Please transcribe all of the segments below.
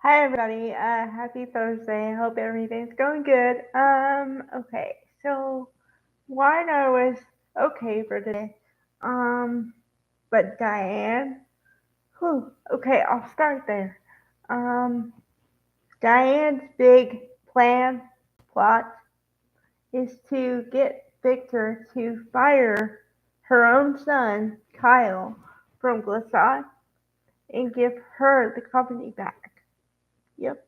Hi everybody. Happy Thursday. I hope everything's going good. Okay. So Warner was okay for today. Um, but Diane, okay, I'll start there. Um, Diane's big plot is to get Victor to fire her own son, Kyle, from Glissade and give her the company back. Yep,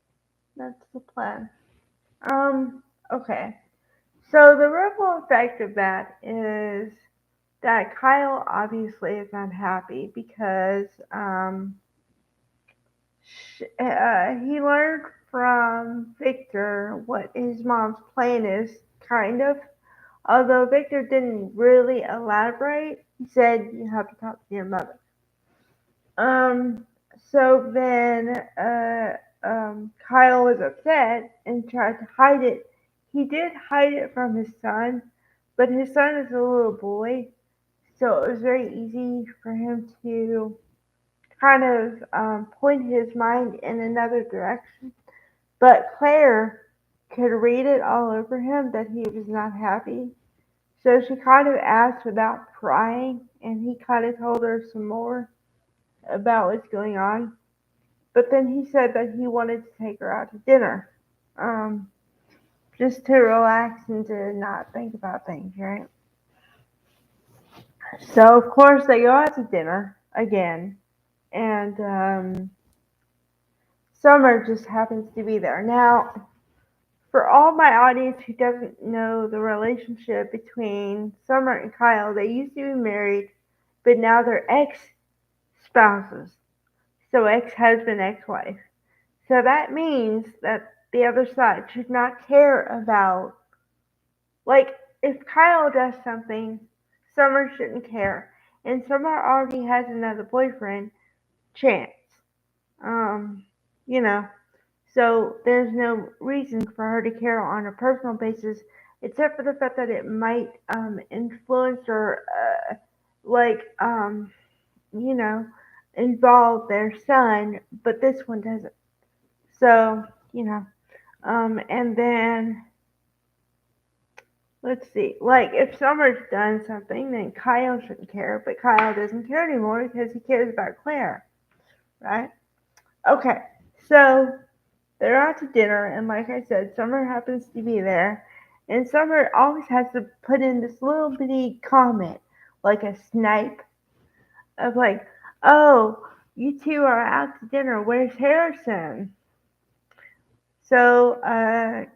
that's the plan. Um, okay. So the ripple effect of that is that Kyle obviously is unhappy because he learned from Victor what his mom's plan is, kind of. Although Victor didn't really elaborate, he said you have to talk to your mother. Um, so then Kyle was upset and tried to hide it. He did hide it from his son, but his son is a little boy, so it was very easy for him to kind of point his mind in another direction. But Claire could read it all over him that he was not happy. So she kind of asked without prying, and he kind of told her some more about what's going on. But then he said that he wanted to take her out to dinner, um, just to relax and to not think about things, right? So of course they go out to dinner again, and Summer just happens to be there. Now, for all my audience who doesn't know the relationship between Summer and Kyle, they used to be married, but now they're ex-spouses. So ex-husband, ex-wife. So that means that the other side should not care about, like, if Kyle does something, Summer shouldn't care. And Summer already has another boyfriend, Chance. Um, you know, so there's no reason for her to care on a personal basis, except for the fact that it might influence or, like, you know, involve their son, but this one doesn't. So, you know, and then let's see, like if Summer's done something, then Kyle shouldn't care, but Kyle doesn't care anymore because he cares about Claire, right? Okay, so they're out to dinner, and like I said, Summer happens to be there, and Summer always has to put in this little bitty comment, like a snipe, of like, oh, you two are out to dinner, where's Harrison? So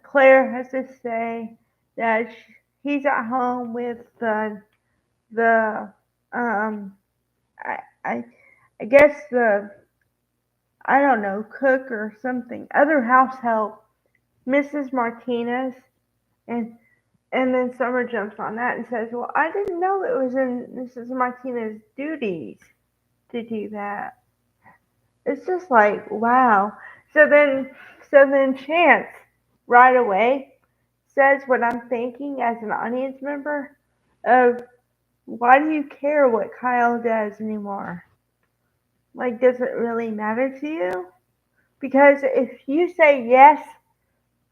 Claire has to say that he's at home with the I, I I guess the I don't know cook or something other house help, Mrs. Martinez, and then Summer jumps on that and says, "Well, I didn't know it was in Mrs. Martinez's duties to do that." It's just like wow. So then Chance right away says what I'm thinking as an audience member of why do you care what Kyle does anymore? Like, does it really matter to you? Because if you say yes,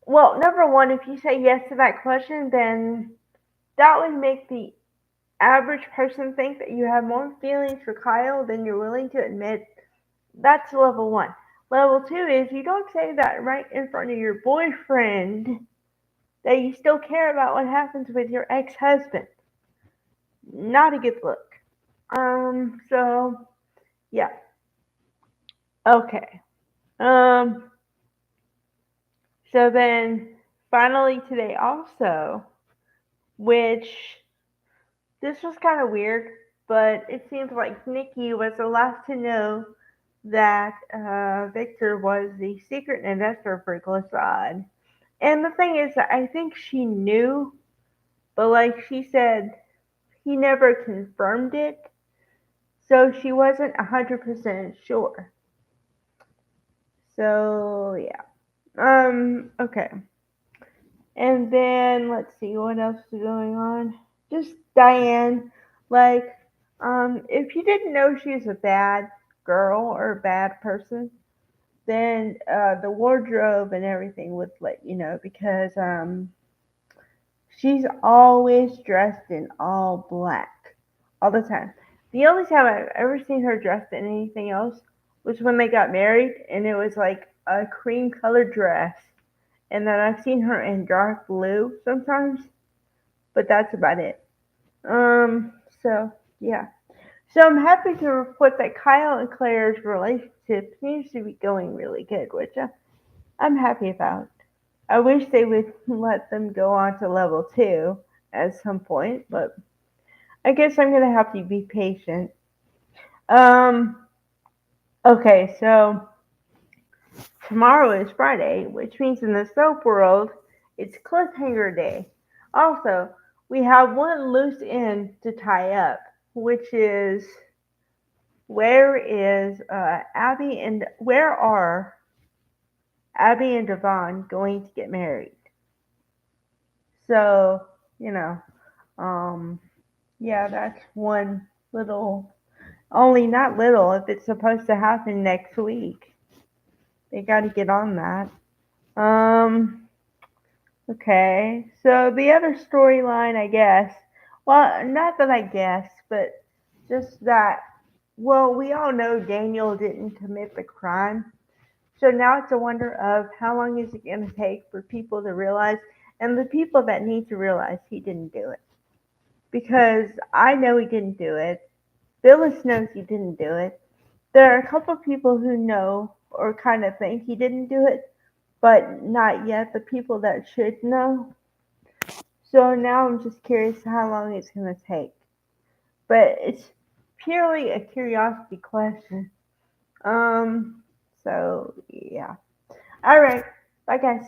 well, number one, if you say yes to that question, then that would make the average person think that you have more feelings for Kyle than you're willing to admit. That's level one. Level two is you don't say that right in front of your boyfriend that you still care about what happens with your ex husband. Not a good look. So yeah. Okay. Um, so then finally today also, which this was kind of weird, but it seems like Nikki was the last to know that Victor was the secret investor for Glissade. And the thing is that I think she knew, but like she said, he never confirmed it, so she wasn't 100% sure. So yeah. Okay. And then let's see what else is going on. Just Diane, like, if you didn't know she was a bad girl or a bad person, then the wardrobe and everything would let you know because she's always dressed in all black all the time. The only time I've ever seen her dressed in anything else was when they got married, and it was like a cream colored dress. And then I've seen her in dark blue sometimes, but that's about it. So yeah. So I'm happy to report that Kyle and Claire's relationship seems to be going really good, which I'm happy about. I wish they would let them go on to level two at some point, but I guess I'm gonna have to be patient. Um, okay, so tomorrow is Friday, which means in the soap world, it's cliffhanger day. Also, we have one loose end to tie up, which is where are Abby and Devon going to get married? So, you know, um, yeah, that's one little, only not little, if it's supposed to happen next week. They got to get on that. Um, okay, so the other storyline, I guess, well, not that I guess, but just that, well, we all know Daniel didn't commit the crime. So now it's a wonder of how long is it going to take for people to realize, and the people that need to realize he didn't do it. Because I know he didn't do it. Phyllis knows he didn't do it. There are a couple of people who know or kind of think he didn't do it, but not yet the people that should know. So now I'm just curious how long it's going to take. But it's purely a curiosity question. Um, so yeah. All right. Bye, guys.